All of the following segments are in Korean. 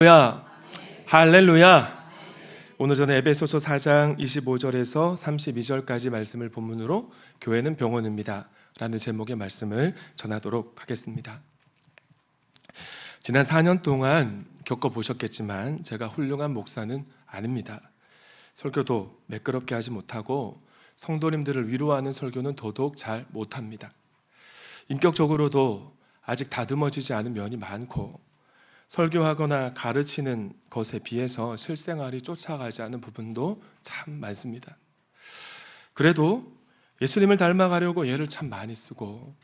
할렐루야. 할렐루야. 오늘 저는 에베소서 4장 25절에서 32절까지 말씀을 본문으로 교회는 병원입니다 라는 제목의 말씀을 전하도록 하겠습니다. 지난 4년 동안 겪어보셨겠지만 제가 훌륭한 목사는 아닙니다. 설교도 매끄럽게 하지 못하고 성도님들을 위로하는 설교는 더더욱 잘 못합니다. 인격적으로도 아직 다듬어지지 않은 면이 많고 설교하거나 가르치는 것에 비해서 실생활이 쫓아가지 않은 부분도 참 많습니다. 그래도 예수님을 닮아가려고 애를 참 많이 쓰고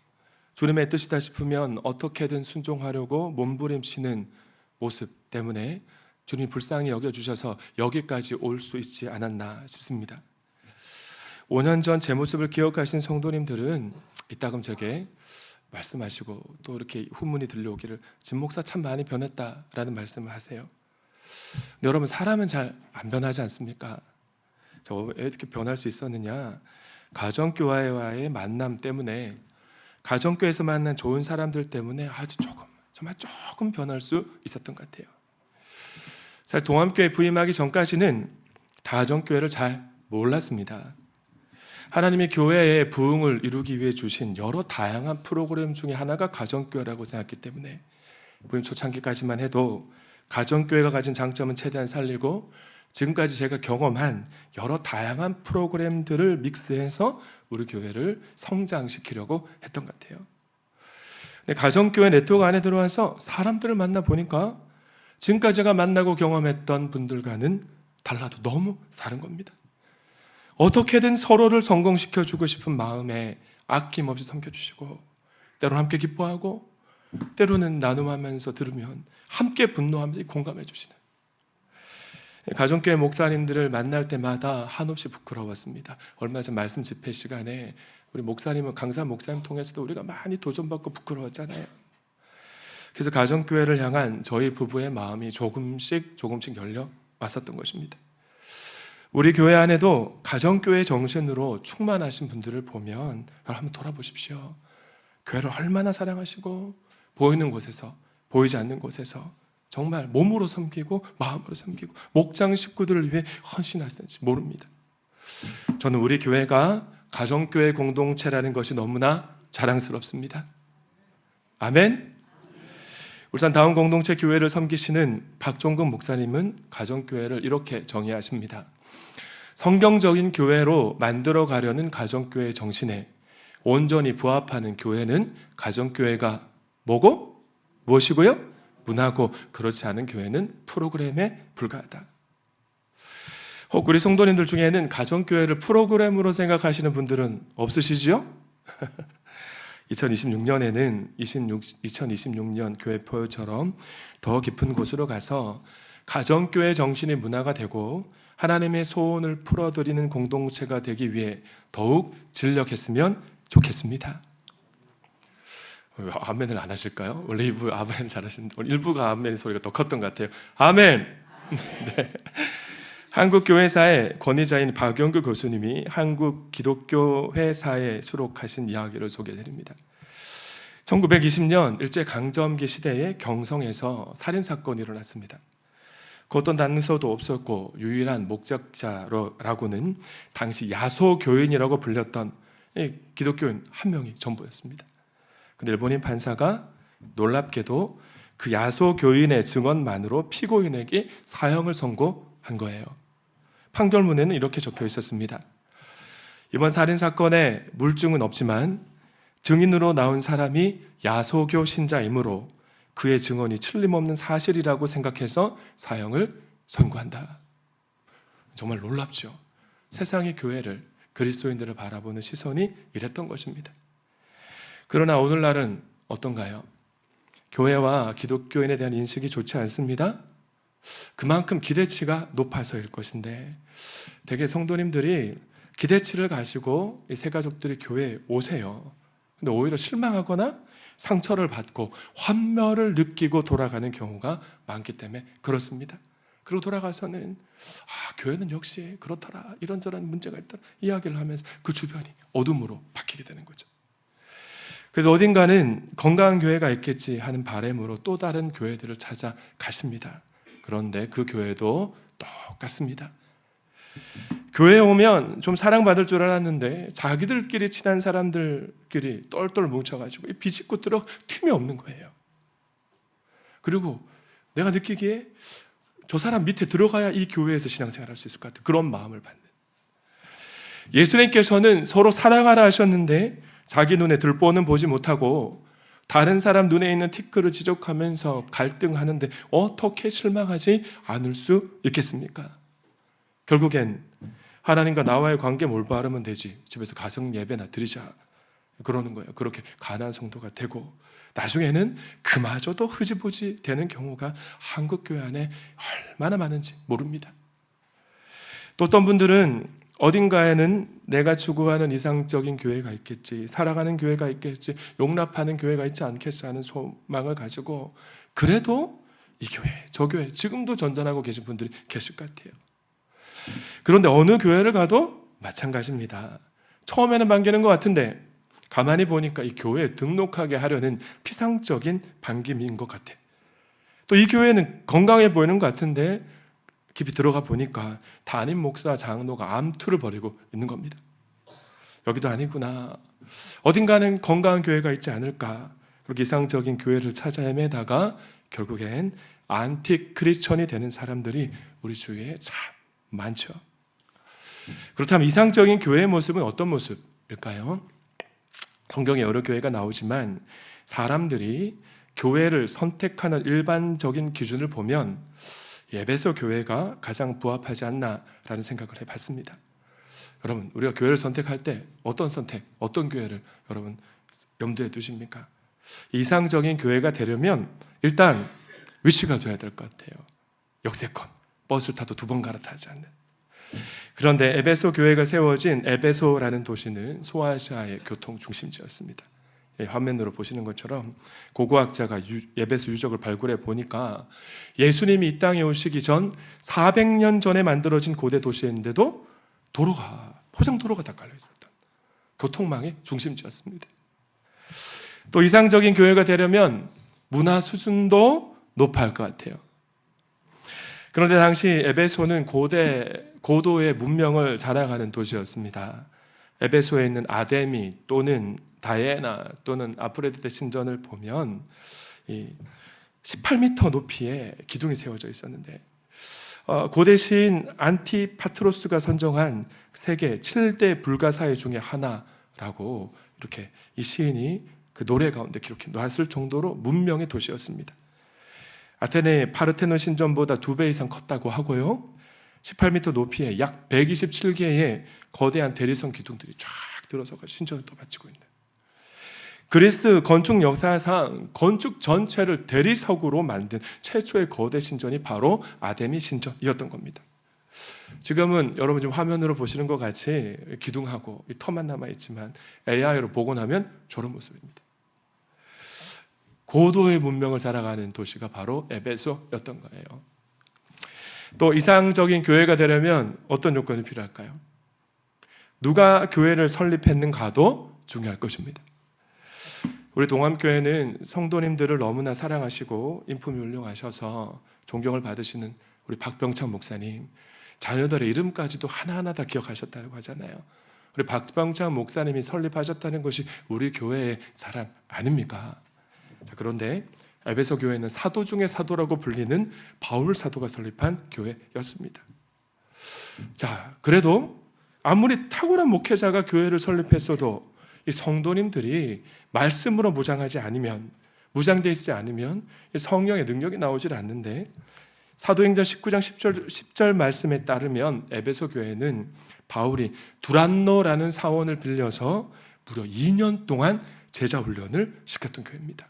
주님의 뜻이다 싶으면 어떻게든 순종하려고 몸부림치는 모습 때문에 주님이 불쌍히 여겨주셔서 여기까지 올 수 있지 않았나 싶습니다. 5년 전 제 모습을 기억하신 성도님들은 이따금 제게 말씀하시고 또 이렇게 후문이 들려오기를 진 목사 참 많이 변했다라는 말씀을 하세요. 근데 여러분, 사람은 잘 안 변하지 않습니까? 저 왜 이렇게 변할 수 있었느냐? 가정교회와의 만남 때문에, 가정교회에서 만난 좋은 사람들 때문에 아주 정말 조금 변할 수 있었던 것 같아요. 사실 동암교회 부임하기 전까지는 다정교회를 잘 몰랐습니다. 하나님의 교회의 부흥을 이루기 위해 주신 여러 다양한 프로그램 중에 하나가 가정교회라고 생각했기 때문에 부임 초창기까지만 해도 가정교회가 가진 장점은 최대한 살리고 지금까지 제가 경험한 여러 다양한 프로그램들을 믹스해서 우리 교회를 성장시키려고 했던 것 같아요. 근데 가정교회 네트워크 안에 들어와서 사람들을 만나 보니까 지금까지 제가 만나고 경험했던 분들과는 달라도 너무 다른 겁니다. 어떻게든 서로를 성공시켜주고 싶은 마음에 아낌없이 섬겨주시고, 때로는 함께 기뻐하고 때로는 나눔하면서 들으면 함께 분노하면서 공감해 주시는, 가정교회 목사님들을 만날 때마다 한없이 부끄러웠습니다. 얼마 전 말씀 집회 시간에 우리 목사님은 강사 목사님 통해서도 우리가 많이 도전받고 부끄러웠잖아요. 그래서 가정교회를 향한 저희 부부의 마음이 조금씩 열려 왔었던 것입니다. 우리 교회 안에도 가정교회 정신으로 충만하신 분들을 보면 한번 돌아보십시오. 교회를 얼마나 사랑하시고 보이는 곳에서 보이지 않는 곳에서 정말 몸으로 섬기고 마음으로 섬기고 목장 식구들을 위해 헌신하시는지 모릅니다. 저는 우리 교회가 가정교회 공동체라는 것이 너무나 자랑스럽습니다. 아멘. 울산 다운 공동체 교회를 섬기시는 박종근 목사님은 가정교회를 이렇게 정의하십니다. 성경적인 교회로 만들어 가려는 가정교회의 정신에 온전히 부합하는 교회는 가정교회가 뭐고? 무엇이고요? 문화고, 그렇지 않은 교회는 프로그램에 불과하다. 혹 우리 성도님들 중에는 가정교회를 프로그램으로 생각하시는 분들은 없으시지요? 2026년에는 2026년 교회포효처럼 더 깊은 곳으로 가서 가정교회 정신이 문화가 되고 하나님의 소원을 풀어드리는 공동체가 되기 위해 더욱 진력했으면 좋겠습니다. 아멘을 안 하실까요? 원래 일부 아멘 잘하시는데 일부가 아멘 소리가 더 컸던 것 같아요. 아멘. 네. 한국 교회사의 권위자인 박영규 교수님이 한국 기독교 회사에 수록하신 이야기를 소개해드립니다. 1920년 일제강점기 시대에 경성에서 살인사건이 일어났습니다. 그 어떤 단서도 없었고 유일한 목적자라고는 당시 야소교인이라고 불렸던 기독교인 한 명이 전부였습니다. 근데 일본인 판사가 놀랍게도 그 야소교인의 증언만으로 피고인에게 사형을 선고한 거예요. 판결문에는 이렇게 적혀 있었습니다. 이번 살인사건에 물증은 없지만 증인으로 나온 사람이 야소교 신자이므로 그의 증언이 틀림없는 사실이라고 생각해서 사형을 선고한다. 정말 놀랍죠. 세상의 교회를, 그리스도인들을 바라보는 시선이 이랬던 것입니다. 그러나 오늘날은 어떤가요? 교회와 기독교인에 대한 인식이 좋지 않습니다. 그만큼 기대치가 높아서일 것인데 대개 성도님들이 기대치를 가지고 이 새 가족들이 교회에 오세요. 근데 오히려 실망하거나 상처를 받고 환멸을 느끼고 돌아가는 경우가 많기 때문에 그렇습니다. 그리고 돌아가서는 교회는 역시 그렇더라, 이런저런 문제가 있더라 이야기를 하면서 그 주변이 어둠으로 바뀌게 되는 거죠. 그래서 어딘가는 건강한 교회가 있겠지 하는 바람으로 또 다른 교회들을 찾아가십니다. 그런데 그 교회도 똑같습니다. 교회에 오면 좀 사랑받을 줄 알았는데 자기들끼리 친한 사람들끼리 똘똘 뭉쳐가지고 비집고 틈이 없는 거예요. 그리고 내가 느끼기에 저 사람 밑에 들어가야 이 교회에서 신앙생활 할 수 있을 것 같은 그런 마음을 받는, 예수님께서는 서로 사랑하라 하셨는데 자기 눈에 들보는 보지 못하고 다른 사람 눈에 있는 티끌을 지적하면서 갈등하는데 어떻게 실망하지 않을 수 있겠습니까? 결국엔 하나님과 나와의 관계 몰바르면 되지, 집에서 가정 예배나 드리자 그러는 거예요. 그렇게 가난한 성도가 되고 나중에는 그마저도 흐지부지 되는 경우가 한국 교회 안에 얼마나 많은지 모릅니다. 또 어떤 분들은 어딘가에는 내가 추구하는 이상적인 교회가 있겠지, 살아가는 교회가 있겠지, 용납하는 교회가 있지 않겠어 하는 소망을 가지고 그래도 이 교회 저 교회 지금도 전전하고 계신 분들이 계실 것 같아요. 그런데 어느 교회를 가도 마찬가지입니다. 처음에는 반기는 것 같은데 가만히 보니까 이 교회에 등록하게 하려는 피상적인 반김인 것 같아. 또 이 교회는 건강해 보이는 것 같은데 깊이 들어가 보니까 담임 목사 장로가 암투를 벌이고 있는 겁니다. 여기도 아니구나, 어딘가는 건강한 교회가 있지 않을까, 그렇게 이상적인 교회를 찾아 헤매다가 결국엔 안티 크리스천이 되는 사람들이 우리 주위에 참 많죠. 그렇다면 이상적인 교회의 모습은 어떤 모습일까요? 성경에 여러 교회가 나오지만 사람들이 교회를 선택하는 일반적인 기준을 보면 에베소 교회가 가장 부합하지 않나라는 생각을 해봤습니다. 여러분, 우리가 교회를 선택할 때 어떤 선택, 어떤 교회를 여러분 염두에 두십니까? 이상적인 교회가 되려면 일단 위치가 돼야 될 것 같아요. 역세권, 버스를 타도 2번 갈아타지 않는. 그런데 에베소 교회가 세워진 에베소라는 도시는 소아시아의 교통 중심지였습니다. 화면으로 보시는 것처럼 고고학자가 에베소 유적을 발굴해 보니까 예수님이 이 땅에 오시기 전 400년 전에 만들어진 고대 도시였는데도 포장도로가 다 깔려 있었던 교통망의 중심지였습니다. 또 이상적인 교회가 되려면 문화 수준도 높아야 할 것 같아요. 그런데 당시 에베소는 고도의 문명을 자랑하는 도시였습니다. 에베소에 있는 아데미 또는 다이애나 또는 아프로디테 신전을 보면 18m 높이의 기둥이 세워져 있었는데 고대 시인 안티파트로스가 선정한 세계 7대 불가사의 중에 하나라고 이렇게 이 시인이 그 노래 가운데 기록해 놨을 정도로 문명의 도시였습니다. 아테네의 파르테논 신전보다 2배 이상 컸다고 하고요, 18m 높이에 약 127개의 거대한 대리석 기둥들이 쫙 들어서가 신전을 또 바치고 있는, 그리스 건축 역사상 건축 전체를 대리석으로 만든 최초의 거대 신전이 바로 아데미 신전이었던 겁니다. 지금은 여러분 지금 화면으로 보시는 것 같이 기둥하고 터만 남아있지만 AI로 보고 나면 저런 모습입니다. 고도의 문명을 자랑하는 도시가 바로 에베소였던 거예요. 또 이상적인 교회가 되려면 어떤 요건이 필요할까요? 누가 교회를 설립했는가도 중요할 것입니다. 우리 동암교회는 성도님들을 너무나 사랑하시고 인품이 훌륭하셔서 존경을 받으시는 우리 박병창 목사님, 자녀들의 이름까지도 하나하나 다 기억하셨다고 하잖아요. 우리 박병창 목사님이 설립하셨다는 것이 우리 교회의 자랑 아닙니까? 자, 그런데 에베소 교회는 사도 중에 사도라고 불리는 바울 사도가 설립한 교회였습니다. 자, 그래도 아무리 탁월한 목회자가 교회를 설립했어도 이 성도님들이 말씀으로 무장되어 있지 않으면 성령의 능력이 나오질 않는데, 사도행전 19장 10절 말씀에 따르면 에베소 교회는 바울이 두란노라는 사원을 빌려서 무려 2년 동안 제자 훈련을 시켰던 교회입니다.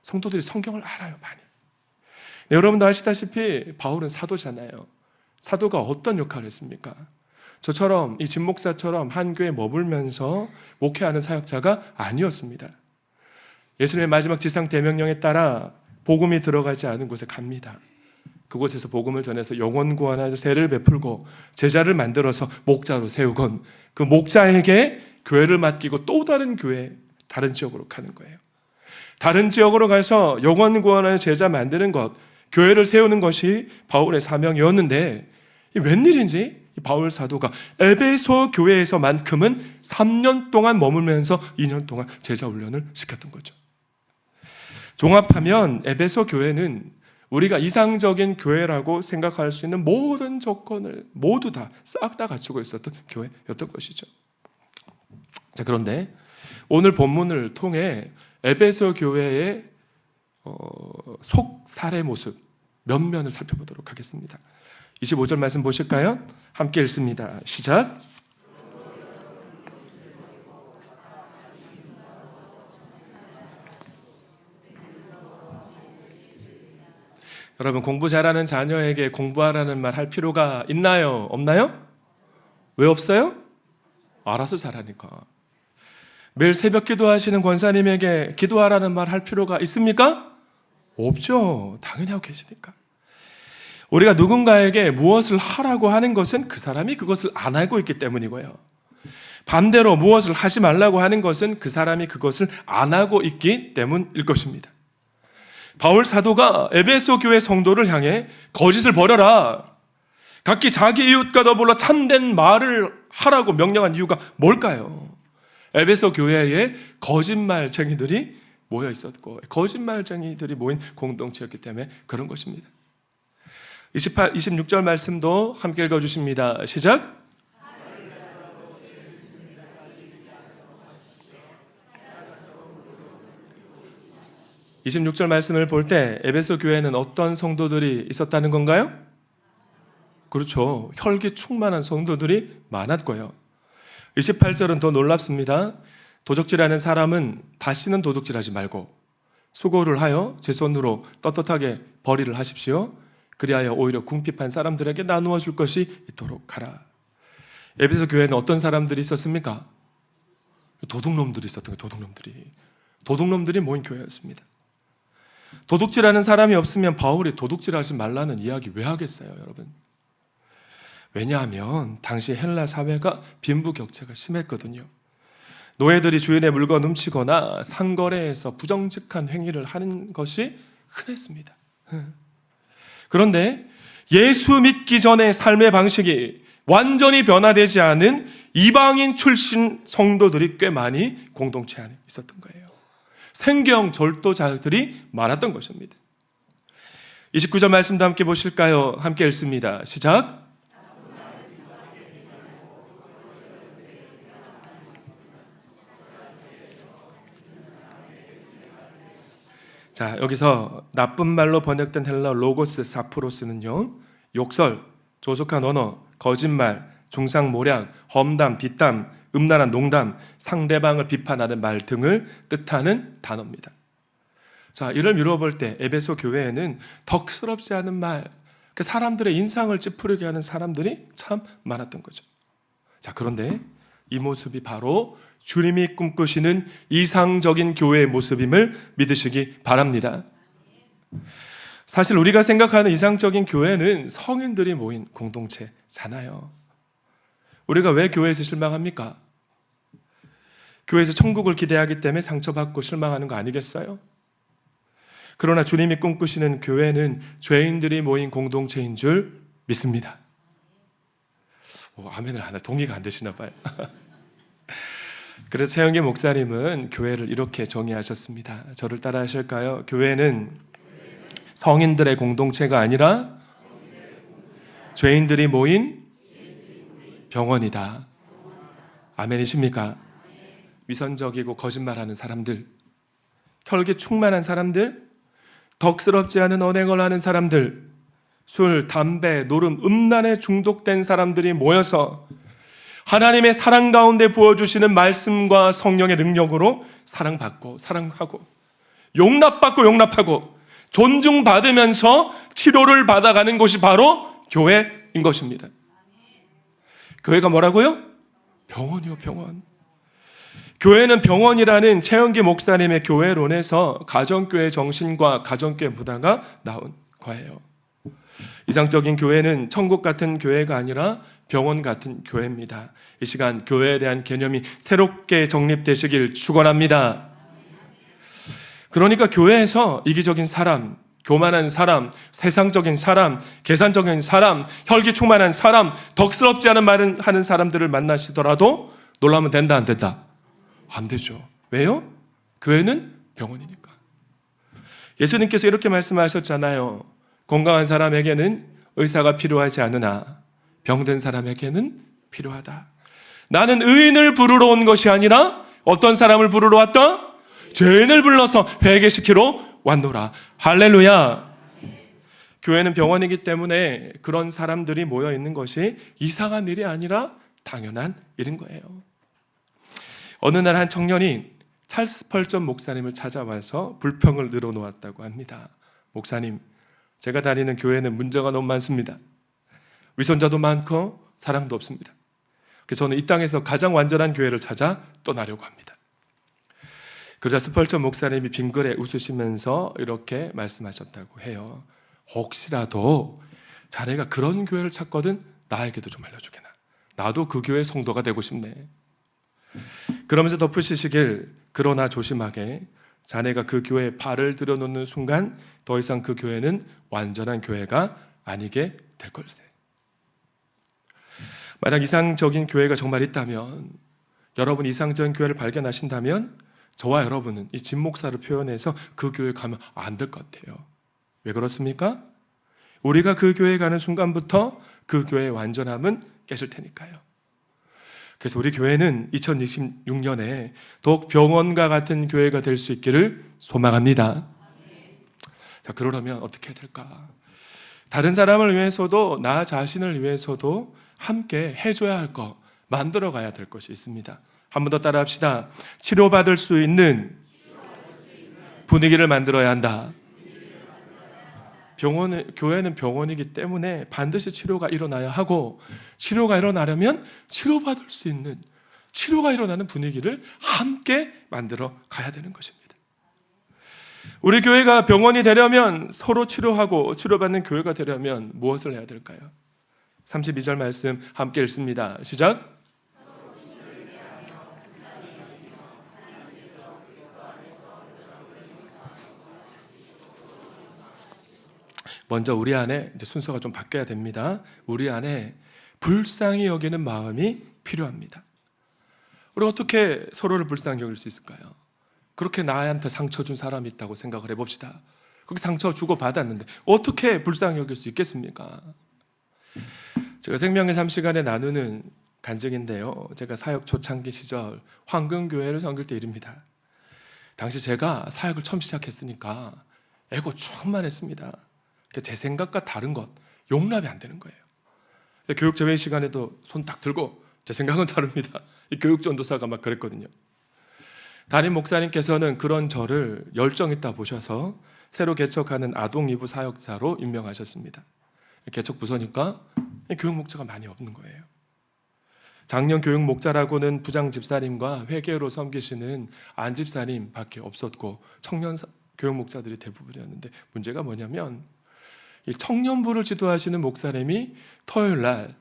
성도들이 성경을 알아요, 많이. 네, 여러분도 아시다시피 바울은 사도잖아요. 사도가 어떤 역할을 했습니까? 저처럼 이 진목사처럼 한 교회에 머물면서 목회하는 사역자가 아니었습니다. 예수님의 마지막 지상 대명령에 따라 복음이 들어가지 않은 곳에 갑니다. 그곳에서 복음을 전해서 영혼 구원하여 세를 베풀고 제자를 만들어서 목자로 세우곤 그 목자에게 교회를 맡기고 또 다른 교회, 다른 지역으로 가는 거예요. 다른 지역으로 가서 영혼 구원하여 제자 만드는 것, 교회를 세우는 것이 바울의 사명이었는데 웬일인지 바울 사도가 에베소 교회에서만큼은 3년 동안 머물면서 2년 동안 제자 훈련을 시켰던 거죠. 종합하면 에베소 교회는 우리가 이상적인 교회라고 생각할 수 있는 모든 조건을 모두 다 싹 다 갖추고 있었던 교회였던 것이죠. 자, 그런데 오늘 본문을 통해 에베소 교회의 속살의 모습 몇 면을 살펴보도록 하겠습니다. 25절 말씀 보실까요? 함께 읽습니다. 시작. 여러분, 공부 잘하는 자녀에게 공부하라는 말 할 필요가 있나요? 없나요? 왜 없어요? 알아서 잘하니까. 매일 새벽 기도하시는 권사님에게 기도하라는 말 할 필요가 있습니까? 없죠. 당연히 하고 계시니까. 우리가 누군가에게 무엇을 하라고 하는 것은 그 사람이 그것을 안 알고 있기 때문이고요. 반대로 무엇을 하지 말라고 하는 것은 그 사람이 그것을 안 하고 있기 때문일 것입니다. 바울 사도가 에베소 교회 성도를 향해 거짓을 버려라, 각기 자기 이웃과 더불어 참된 말을 하라고 명령한 이유가 뭘까요? 에베소 교회에 거짓말쟁이들이 모여 있었고 거짓말쟁이들이 모인 공동체였기 때문에 그런 것입니다. 26절 말씀도 함께 읽어주십니다. 시작. 26절 말씀을 볼 때 에베소 교회에는 어떤 성도들이 있었다는 건가요? 그렇죠. 혈기 충만한 성도들이 많았고요. 28절은 더 놀랍습니다. 도적질하는 사람은 다시는 도둑질하지 말고 수고를 하여 제 손으로 떳떳하게 벌이를 하십시오. 그리하여 오히려 궁핍한 사람들에게 나누어 줄 것이 있도록 하라. 에베소 교회는 어떤 사람들이 있었습니까? 도둑놈들이 있었던 거예요. 도둑놈들이 모인 교회였습니다. 도둑질하는 사람이 없으면 바울이 도둑질하지 말라는 이야기 왜 하겠어요, 여러분? 왜냐하면 당시 헬라 사회가 빈부격차가 심했거든요. 노예들이 주인의 물건 훔치거나 상거래에서 부정직한 행위를 하는 것이 흔했습니다. 그런데 예수 믿기 전의 삶의 방식이 완전히 변화되지 않은 이방인 출신 성도들이 꽤 많이 공동체 안에 있었던 거예요. 생경 절도자들이 많았던 것입니다. 29절 말씀도 함께 보실까요? 함께 읽습니다. 시작. 자, 여기서 나쁜 말로 번역된 헬라 로고스 사프로스는요, 욕설, 조속한 언어, 거짓말, 중상모략, 험담, 뒷담, 음란한 농담, 상대방을 비판하는 말 등을 뜻하는 단어입니다. 자, 이를 미루어 볼 때 에베소 교회에는 덕스럽지 않은 말, 사람들의 인상을 찌푸리게 하는 사람들이 참 많았던 거죠. 자, 그런데 이 모습이 바로 주님이 꿈꾸시는 이상적인 교회의 모습임을 믿으시기 바랍니다. 사실 우리가 생각하는 이상적인 교회는 성인들이 모인 공동체잖아요. 우리가 왜 교회에서 실망합니까? 교회에서 천국을 기대하기 때문에 상처받고 실망하는 거 아니겠어요? 그러나 주님이 꿈꾸시는 교회는 죄인들이 모인 공동체인 줄 믿습니다. 아멘을 하나 동의가 안 되시나 봐요. 그래서 최영기 목사님은 교회를 이렇게 정의하셨습니다. 저를 따라 하실까요? 교회는 성인들의 공동체가 아니라 죄인들이 모인 병원이다. 아멘이십니까? 위선적이고 거짓말하는 사람들, 혈기 충만한 사람들, 덕스럽지 않은 언행을 하는 사람들, 술, 담배, 노름, 음란에 중독된 사람들이 모여서 하나님의 사랑 가운데 부어주시는 말씀과 성령의 능력으로 사랑받고 사랑하고 용납받고 용납하고 존중받으면서 치료를 받아가는 곳이 바로 교회인 것입니다. 교회가 뭐라고요? 병원이요, 병원. 교회는 병원이라는 최영기 목사님의 교회론에서 가정교회 정신과 가정교회 문화가 나온 거예요. 이상적인 교회는 천국 같은 교회가 아니라 병원 같은 교회입니다. 이 시간 교회에 대한 개념이 새롭게 정립되시길 축원합니다. 그러니까 교회에서 이기적인 사람, 교만한 사람, 세상적인 사람, 계산적인 사람, 혈기 충만한 사람, 덕스럽지 않은 말을 하는 사람들을 만나시더라도 놀라면 된다, 안 된다? 안 되죠. 왜요? 교회는 병원이니까. 예수님께서 이렇게 말씀하셨잖아요. 건강한 사람에게는 의사가 필요하지 않으나 병든 사람에게는 필요하다. 나는 의인을 부르러 온 것이 아니라 어떤 사람을 부르러 왔다? 죄인을 불러서 회개시키러 왔노라. 할렐루야. 교회는 병원이기 때문에 그런 사람들이 모여 있는 것이 이상한 일이 아니라 당연한 일인 거예요. 어느 날 한 청년이 찰스 스펄전 목사님을 찾아와서 불평을 늘어놓았다고 합니다. 목사님, 제가 다니는 교회는 문제가 너무 많습니다. 위선자도 많고 사랑도 없습니다. 그래서 저는 이 땅에서 가장 완전한 교회를 찾아 떠나려고 합니다. 그러자 스펄전 목사님이 빙그레 웃으시면서 이렇게 말씀하셨다고 해요. 혹시라도 자네가 그런 교회를 찾거든 나에게도 좀 알려주게나. 나도 그 교회의 성도가 되고 싶네. 그러면서 덧붙이시길, 그러나 조심하게, 자네가 그 교회에 발을 들여놓는 순간 더 이상 그 교회는 완전한 교회가 아니게 될 걸세. 만약 이상적인 교회가 정말 있다면, 여러분 이상적인 교회를 발견하신다면 저와 여러분은 이 진 목사를 표현해서 그 교회에 가면 안 될 것 같아요. 왜 그렇습니까? 우리가 그 교회에 가는 순간부터 그 교회의 완전함은 깨질 테니까요. 그래서 우리 교회는 2026년에 더욱 병원과 같은 교회가 될 수 있기를 소망합니다. 자, 그러려면 어떻게 해야 될까? 다른 사람을 위해서도 나 자신을 위해서도 함께 해줘야 할 것, 만들어 가야 될 것이 있습니다. 한 번 더 따라 합시다. 치료받을 수 있는 분위기를 만들어야 한다. 교회는 병원이기 때문에 반드시 치료가 일어나야 하고, 치료가 일어나려면 치료받을 수 있는, 치료가 일어나는 분위기를 함께 만들어 가야 되는 것입니다. 우리 교회가 병원이 되려면, 서로 치료하고 치료받는 교회가 되려면 무엇을 해야 될까요? 32절 말씀 함께 읽습니다. 시작. 먼저 우리 안에 이제 순서가 좀 바뀌어야 됩니다. 우리 안에 불쌍히 여기는 마음이 필요합니다. 우리가 어떻게 서로를 불쌍히 여길 수 있을까요? 그렇게 나한테 상처 준 사람이 있다고 생각을 해봅시다. 그렇게 상처 주고 받았는데 어떻게 불쌍히 여길 수 있겠습니까? 제가 생명의 삶 시간에 나누는 간증인데요, 제가 사역 초창기 시절 황금교회를 섬길 때 일입니다. 당시 제가 사역을 처음 시작했으니까 에고 충만했습니다. 제 생각과 다른 것 용납이 안 되는 거예요. 교육 제외 시간에도 손 딱 들고 제 생각은 다릅니다. 이 교육 전도사가 막 그랬거든요. 담임 목사님께서는 그런 저를 열정 있다 보셔서 새로 개척하는 아동 2부 사역자로 임명하셨습니다. 개척 부서니까 교육 목자가 많이 없는 거예요. 작년 교육 목자라고는 부장 집사님과 회계로 섬기시는 안 집사님밖에 없었고 청년 교육 목자들이 대부분이었는데, 문제가 뭐냐면 이 청년부를 지도하시는 목사님이 토요일 날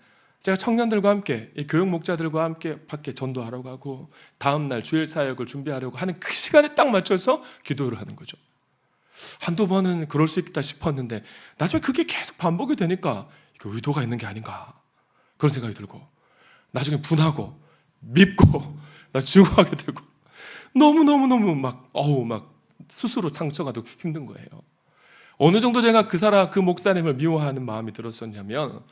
제가 청년들과 함께, 이 교육 목자들과 함께 밖에 전도하라고 하고 다음 날 주일 사역을 준비하려고 하는 그 시간에 딱 맞춰서 기도를 하는 거죠. 한두 번은 그럴 수 있겠다 싶었는데 나중에 그게 계속 반복이 되니까 이거 의도가 있는 게 아닌가 그런 생각이 들고, 나중에 분하고 밉고 나 증오하게 되고 너무너무 막 스스로 상처가 되고 힘든 거예요. 어느 정도 제가 그 목사님을 미워하는 마음이 들었었냐면,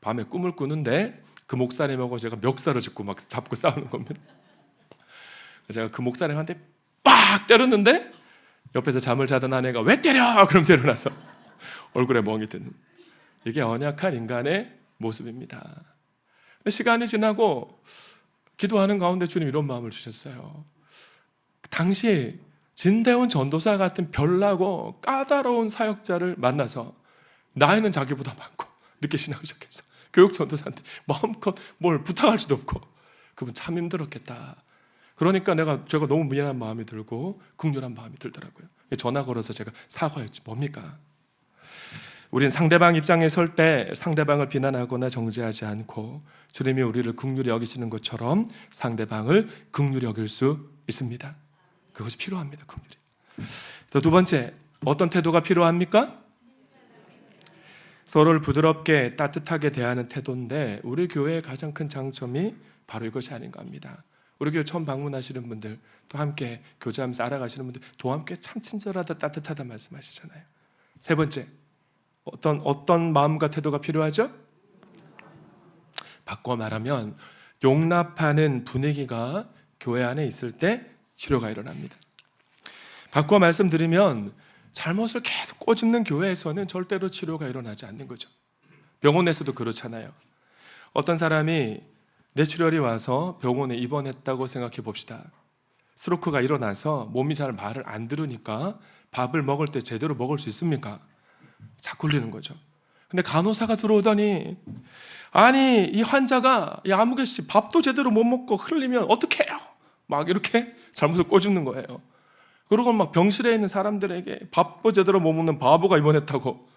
밤에 꿈을 꾸는데 그 목사님하고 제가 멱살을 잡고 싸우는 겁니다. 제가 그 목사님한테 빡 때렸는데 옆에서 잠을 자던 아내가 왜 때려? 그러면서 일어나서 얼굴에 멍이 드는, 이게 언약한 인간의 모습입니다. 근데 시간이 지나고 기도하는 가운데 주님 이런 마음을 주셨어요. 당시에 진대원 전도사 같은 별나고 까다로운 사역자를 만나서 나이는 자기보다 많고 늦게 신앙을 시작해서 교육 전도사한테 마음껏 뭘 부탁할 수도 없고, 그분 참 힘들었겠다. 그러니까 제가 너무 미안한 마음이 들고 긍휼한 마음이 들더라고요. 전화 걸어서 제가 사과했지 뭡니까? 우린 상대방 입장에 설 때 상대방을 비난하거나 정죄하지 않고 주님이 우리를 긍휼히 여기시는 것처럼 상대방을 긍휼히 여길 수 있습니다. 그것이 필요합니다. 긍휼이. 두 번째, 어떤 태도가 필요합니까? 서로를 부드럽게 따뜻하게 대하는 태도인데 우리 교회의 가장 큰 장점이 바로 이것이 아닌가 합니다. 우리 교회 처음 방문하시는 분들, 또 함께 교제하면서 알아가시는 분들, 또 함께 참 친절하다 따뜻하다 말씀하시잖아요. 세 번째, 어떤 마음과 태도가 필요하죠? 바꿔 말하면 용납하는 분위기가 교회 안에 있을 때 치료가 일어납니다. 바꿔 말씀드리면 잘못을 계속 꼬집는 교회에서는 절대로 치료가 일어나지 않는 거죠. 병원에서도 그렇잖아요. 어떤 사람이 뇌출혈이 와서 병원에 입원했다고 생각해 봅시다. 스트로크가 일어나서 몸이 잘 말을 안 들으니까 밥을 먹을 때 제대로 먹을 수 있습니까? 자꾸 흘리는 거죠. 근데 간호사가 들어오더니 아니 이 환자가 이 아무개 씨 밥도 제대로 못 먹고 흘리면 어떡해요? 막 이렇게 잘못을 꼬집는 거예요. 그리고 막 병실에 있는 사람들에게 밥도 제대로 못 먹는 바보가 입원했다고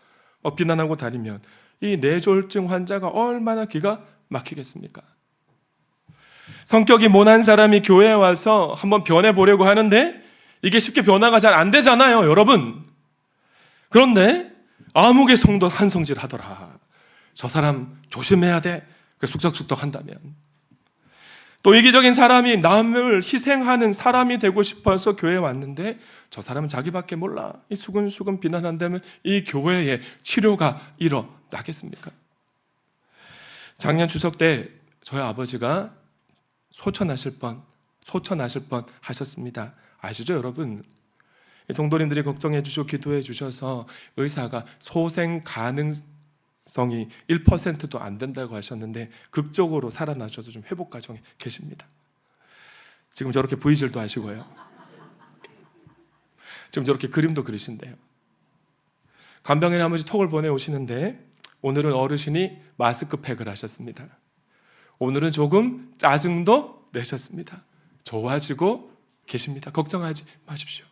막 비난하고 다니면 이 뇌졸중 환자가 얼마나 기가 막히겠습니까? 성격이 모난 사람이 교회에 와서 한번 변해보려고 하는데 이게 쉽게 변화가 잘 안 되잖아요, 여러분. 그런데 아무개 성도 한성질 하더라. 저 사람 조심해야 돼. 쑥덕쑥덕 한다면. 또 이기적인 사람이 남을 희생하는 사람이 되고 싶어서 교회에 왔는데 저 사람은 자기밖에 몰라. 이 수근수근 비난한다면 이 교회에 치료가 일어나겠습니까? 작년 추석 때 저희 아버지가 소천하실 뻔 하셨습니다. 아시죠, 여러분? 성도님들이 걱정해 주시고 기도해 주셔서 의사가 소생 가능성이 1%도 안 된다고 하셨는데 극적으로 살아나셔서 좀 회복 과정에 계십니다. 지금 저렇게 V질도 하시고요. 지금 저렇게 그림도 그리신대요. 간병인 아버지 톡을 보내오시는데 오늘은 어르신이 마스크팩을 하셨습니다. 오늘은 조금 짜증도 내셨습니다. 좋아지고 계십니다. 걱정하지 마십시오.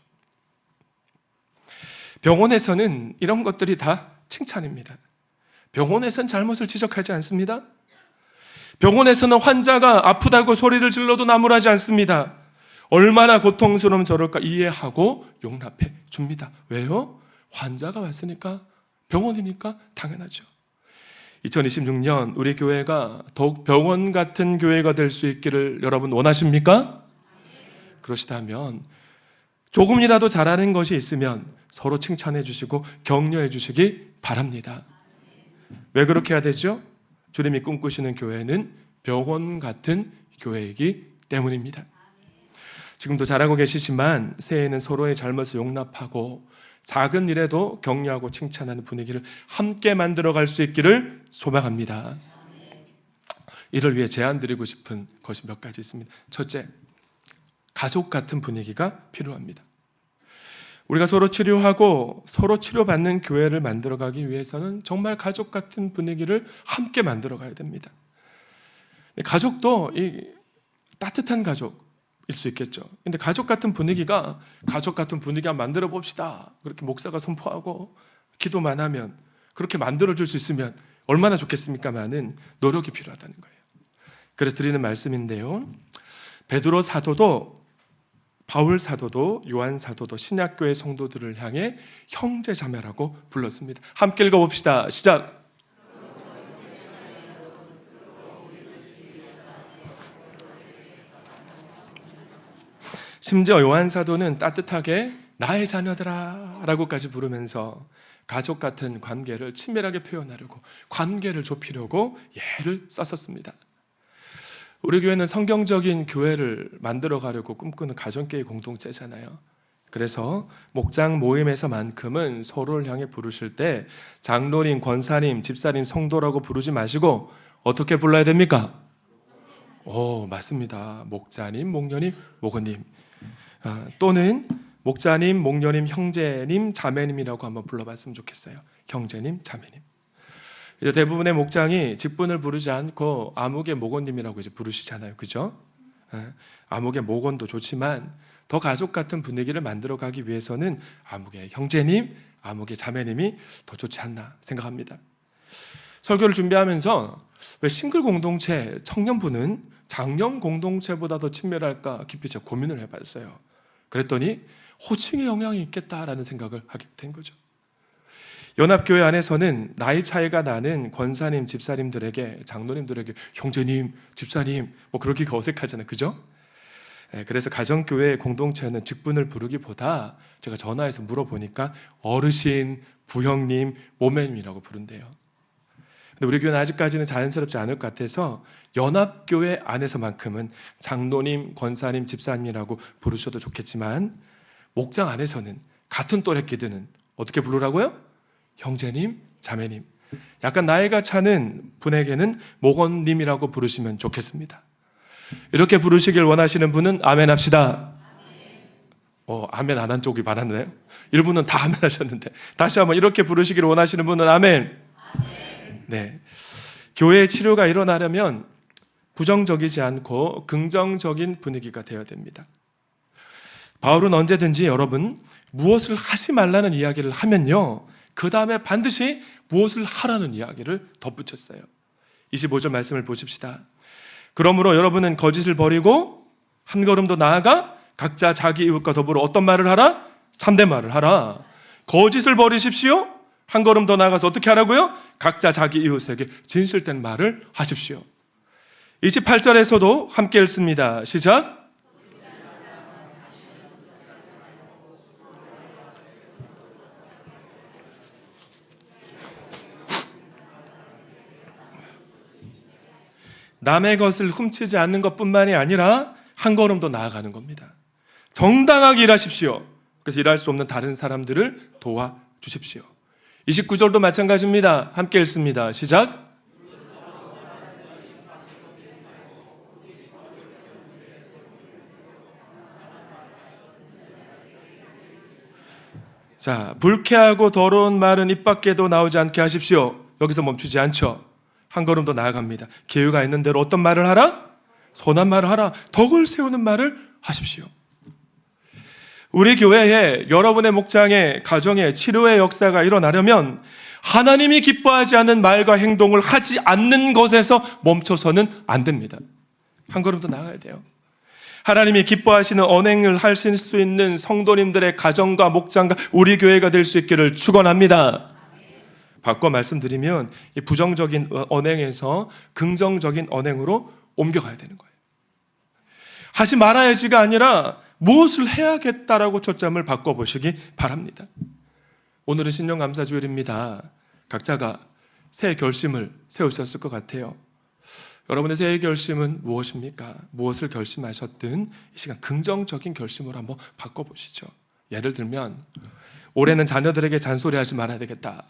병원에서는 이런 것들이 다 칭찬입니다. 병원에서는 잘못을 지적하지 않습니다. 병원에서는 환자가 아프다고 소리를 질러도 나무라지 않습니다. 얼마나 고통스러우면 저럴까 이해하고 용납해 줍니다. 왜요? 환자가 왔으니까, 병원이니까 당연하죠. 2026년 우리 교회가 더욱 병원 같은 교회가 될 수 있기를 여러분 원하십니까? 그러시다면 조금이라도 잘하는 것이 있으면 서로 칭찬해 주시고 격려해 주시기 바랍니다. 왜 그렇게 해야 되죠? 주님이 꿈꾸시는 교회는 병원 같은 교회이기 때문입니다. 지금도 잘하고 계시지만 새해에는 서로의 잘못을 용납하고 작은 일에도 격려하고 칭찬하는 분위기를 함께 만들어갈 수 있기를 소망합니다. 이를 위해 제안드리고 싶은 것이 몇 가지 있습니다. 첫째, 가족 같은 분위기가 필요합니다. 우리가 서로 치료하고 서로 치료받는 교회를 만들어가기 위해서는 정말 가족 같은 분위기를 함께 만들어가야 됩니다. 가족도 따뜻한 가족일 수 있겠죠. 근데 가족 같은 분위기가 만들어 봅시다. 그렇게 목사가 선포하고 기도만 하면, 그렇게 만들어줄 수 있으면 얼마나 좋겠습니까만은 노력이 필요하다는 거예요. 그래서 드리는 말씀인데요, 베드로 사도도, 바울 사도도, 요한 사도도 신약교회 성도들을 향해 형제자매라고 불렀습니다. 함께 읽어봅시다. 시작. 심지어 요한 사도는 따뜻하게 나의 자녀들아 라고까지 부르면서 가족 같은 관계를 친밀하게 표현하려고, 관계를 좁히려고 예를 썼었습니다. 우리 교회는 성경적인 교회를 만들어 가려고 꿈꾸는 가정교회 공동체잖아요. 그래서 목장 모임에서만큼은 서로를 향해 부르실 때 장로님, 권사님, 집사님, 성도라고 부르지 마시고 어떻게 불러야 됩니까? 맞습니다. 목자님, 목녀님, 목원님, 또는 목자님, 목녀님, 형제님, 자매님이라고 한번 불러봤으면 좋겠어요. 형제님, 자매님. 이제 대부분의 목장이 직분을 부르지 않고 아무개 목원님이라고 이제 부르시잖아요, 그죠? 아무개 목원도 좋지만 더 가족 같은 분위기를 만들어가기 위해서는 아무개 형제님, 아무개 자매님이 더 좋지 않나 생각합니다. 설교를 준비하면서 왜 싱글 공동체, 청년부는 장년 공동체보다 더 친밀할까 깊이 제가 고민을 해봤어요. 그랬더니 호칭의 영향이 있겠다라는 생각을 하게 된 거죠. 연합교회 안에서는 나이 차이가 나는 권사님, 집사님들에게, 장로님들에게 형제님, 집사님 뭐 그러기가 어색하잖아요. 그죠? 그래서 가정교회 공동체는 직분을 부르기보다 제가 전화해서 물어보니까 어르신, 부형님, 모매님이라고 부른대요. 근데 우리 교회는 아직까지는 자연스럽지 않을 것 같아서 연합교회 안에서만큼은 장로님, 권사님, 집사님이라고 부르셔도 좋겠지만 목장 안에서는 같은 또래끼들은 어떻게 부르라고요? 형제님, 자매님. 약간 나이가 차는 분에게는 목원님이라고 부르시면 좋겠습니다. 이렇게 부르시길 원하시는 분은 아멘 합시다. 아멘 안 한 쪽이 많았네요. 일부는 다 아멘 하셨는데 다시 한번 이렇게 부르시길 원하시는 분은 아멘. 네, 교회의 치료가 일어나려면 부정적이지 않고 긍정적인 분위기가 되어야 됩니다. 바울은 언제든지 여러분 무엇을 하지 말라는 이야기를 하면요, 그 다음에 반드시 무엇을 하라는 이야기를 덧붙였어요. 25절 말씀을 보십시다. 그러므로 여러분은 거짓을 버리고 한 걸음 더 나아가 각자 자기 이웃과 더불어 어떤 말을 하라? 참된 말을 하라. 거짓을 버리십시오. 한 걸음 더 나아가서 어떻게 하라고요? 각자 자기 이웃에게 진실된 말을 하십시오. 28절에서도 함께 읽습니다. 시작. 남의 것을 훔치지 않는 것뿐만이 아니라 한 걸음 더 나아가는 겁니다. 정당하게 일하십시오. 그래서 일할 수 없는 다른 사람들을 도와주십시오. 29절도 마찬가지입니다. 함께 읽습니다. 시작. 자, 불쾌하고 더러운 말은 입 밖에도 나오지 않게 하십시오. 여기서 멈추지 않죠. 한 걸음 더 나아갑니다. 기회가 있는 대로 어떤 말을 하라? 선한 말을 하라. 덕을 세우는 말을 하십시오. 우리 교회에, 여러분의 목장에, 가정에 치료의 역사가 일어나려면 하나님이 기뻐하지 않는 말과 행동을 하지 않는 것에서 멈춰서는 안 됩니다. 한 걸음 더 나아가야 돼요. 하나님이 기뻐하시는 언행을 하실 수 있는 성도님들의 가정과 목장과 우리 교회가 될 수 있기를 축원합니다. 바꿔 말씀드리면 이 부정적인 언행에서 긍정적인 언행으로 옮겨가야 되는 거예요. 하지 말아야지가 아니라 무엇을 해야겠다라고 초점을 바꿔보시기 바랍니다. 오늘은 신령감사주일입니다. 각자가 새해 결심을 세우셨을 것 같아요. 여러분의 새해 결심은 무엇입니까? 무엇을 결심하셨든 이 시간 긍정적인 결심으로 한번 바꿔보시죠. 예를 들면 올해는 자녀들에게 잔소리하지 말아야 되겠다.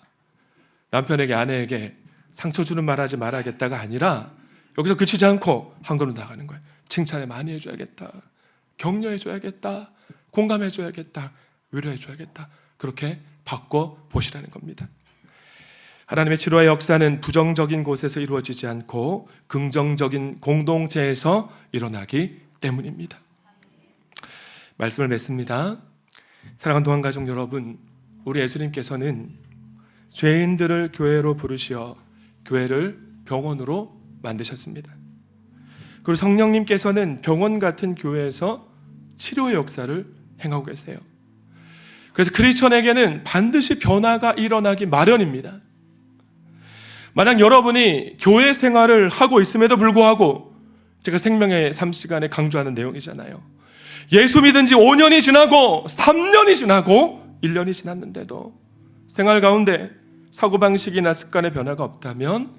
남편에게, 아내에게 상처 주는 말 하지 말아야겠다가 아니라 여기서 그치지 않고 한 걸음 나가는 거예요. 칭찬을 많이 해줘야겠다. 격려해줘야겠다. 공감해줘야겠다. 위로해줘야겠다. 그렇게 바꿔보시라는 겁니다. 하나님의 치료의 역사는 부정적인 곳에서 이루어지지 않고 긍정적인 공동체에서 일어나기 때문입니다. 말씀을 맺습니다. 사랑하는 동안가족 여러분, 우리 예수님께서는 죄인들을 교회로 부르시어 교회를 병원으로 만드셨습니다. 그리고 성령님께서는 병원 같은 교회에서 치료의 역사를 행하고 계세요. 그래서 크리스천에게는 반드시 변화가 일어나기 마련입니다. 만약 여러분이 교회 생활을 하고 있음에도 불구하고, 제가 생명의 삶 시간에 강조하는 내용이잖아요. 예수 믿은 지 5년이 지나고 3년이 지나고 1년이 지났는데도 생활 가운데 사고방식이나 습관의 변화가 없다면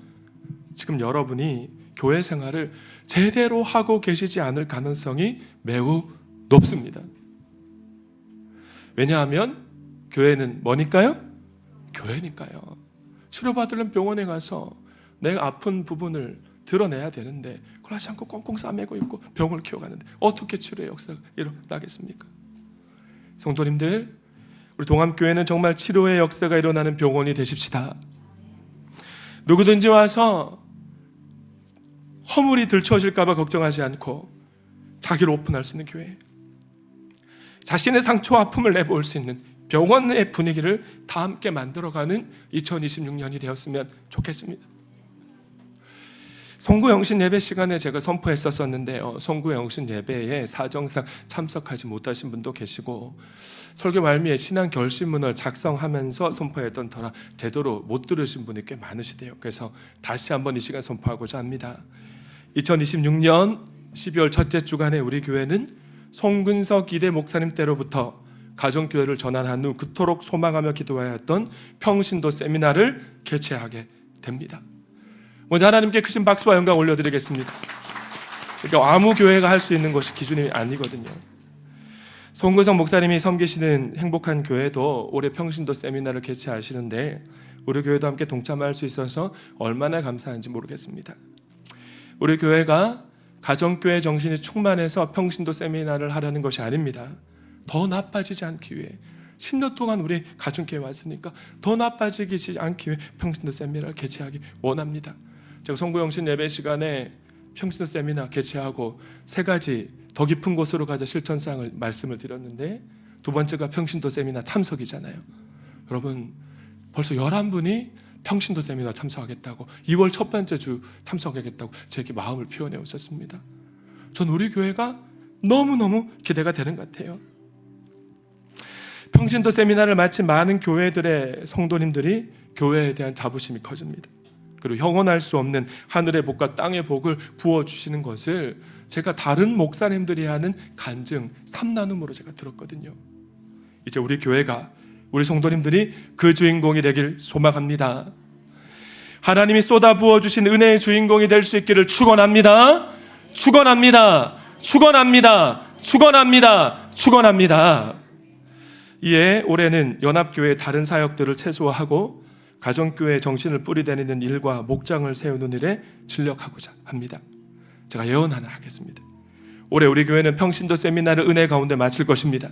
지금 여러분이 교회 생활을 제대로 하고 계시지 않을 가능성이 매우 높습니다. 왜냐하면 교회는 뭐니까요? 교회니까요. 치료받으려면 병원에 가서 내가 아픈 부분을 드러내야 되는데 그걸 하지 않고 꽁꽁 싸매고 있고 병을 키워가는데 어떻게 치료의 역사가 일어나겠습니까? 성도님들, 우리 동암교회는 정말 치료의 역사가 일어나는 병원이 되십시다. 누구든지 와서 허물이 들춰질까 봐 걱정하지 않고 자기를 오픈할 수 있는 교회, 자신의 상처와 아픔을 내볼 수 있는 병원의 분위기를 다 함께 만들어가는 2026년이 되었으면 좋겠습니다. 송구영신 예배 시간에 제가 선포했었는데요. 송구영신 예배에 사정상 참석하지 못하신 분도 계시고 설교 말미에 신앙 결심문을 작성하면서 선포했던 터라 제대로 못 들으신 분이 꽤 많으시대요. 그래서 다시 한번 이 시간 선포하고자 합니다. 2026년 12월 첫째 주간에 우리 교회는 송근석 이대 목사님 때로부터 가정교회를 전환한 후 그토록 소망하며 기도하였던 평신도 세미나를 개최하게 됩니다. 먼저 하나님께 크신 박수와 영광 올려드리겠습니다. 그러니까 아무 교회가 할 수 있는 것이 기준이 아니거든요. 송근석 목사님이 섬기시는 행복한 교회도 올해 평신도 세미나를 개최하시는데 우리 교회도 함께 동참할 수 있어서 얼마나 감사한지 모르겠습니다. 우리 교회가 가정교회 정신이 충만해서 평신도 세미나를 하려는 것이 아닙니다. 더 나빠지지 않기 위해 10년 동안 우리 가정교회 왔으니까 더 나빠지지 않기 위해 평신도 세미나를 개최하기 원합니다. 제가 송구영신 예배 시간에 평신도 세미나 개최하고 세 가지 더 깊은 곳으로 가자 실천사항을 말씀을 드렸는데 두 번째가 평신도 세미나 참석이잖아요. 여러분 벌써 11분이 평신도 세미나 참석하겠다고 2월 첫 번째 주 참석하겠다고 제게 마음을 표현해 오셨습니다. 전 우리 교회가 너무너무 기대가 되는 것 같아요. 평신도 세미나를 마친 많은 교회들의 성도님들이 교회에 대한 자부심이 커집니다. 그리고 형언할 수 없는 하늘의 복과 땅의 복을 부어주시는 것을 제가 다른 목사님들이 하는 간증 3나눔으로 제가 들었거든요. 이제 우리 교회가 우리 성도님들이 그 주인공이 되길 소망합니다. 하나님이 쏟아 부어주신 은혜의 주인공이 될 수 있기를 축원합니다. 축원합니다. 축원합니다. 축원합니다. 축원합니다. 이에 올해는 연합교회의 다른 사역들을 최소화하고 가정교회 정신을 뿌리대는 일과 목장을 세우는 일에 진력하고자 합니다. 제가 예언 하나 하겠습니다. 올해 우리 교회는 평신도 세미나를 은혜 가운데 마칠 것입니다.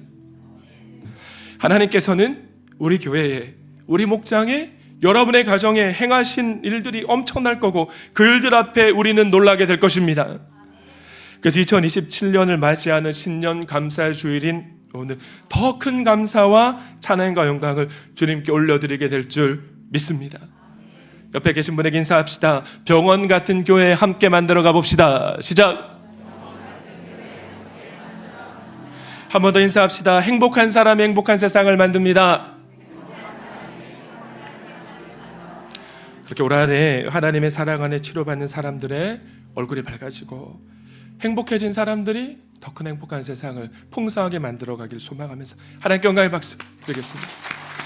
하나님께서는 우리 교회에, 우리 목장에, 여러분의 가정에 행하신 일들이 엄청날 거고 그 일들 앞에 우리는 놀라게 될 것입니다. 그래서 2027년을 맞이하는 신년 감사의 주일인 오늘 더 큰 감사와 찬양과 영광을 주님께 올려드리게 될 줄 믿습니다. 옆에 계신 분에게 인사합시다. 병원 같은 교회 함께 만들어 가봅시다. 시작. 한 번 더 인사합시다. 행복한 사람이 행복한 세상을 만듭니다. 그렇게 올 한해 하나님의 사랑 안에 치료받는 사람들의 얼굴이 밝아지고 행복해진 사람들이 더 큰 행복한 세상을 풍성하게 만들어 가길 소망하면서 하나님께 영광의 박수 드리겠습니다.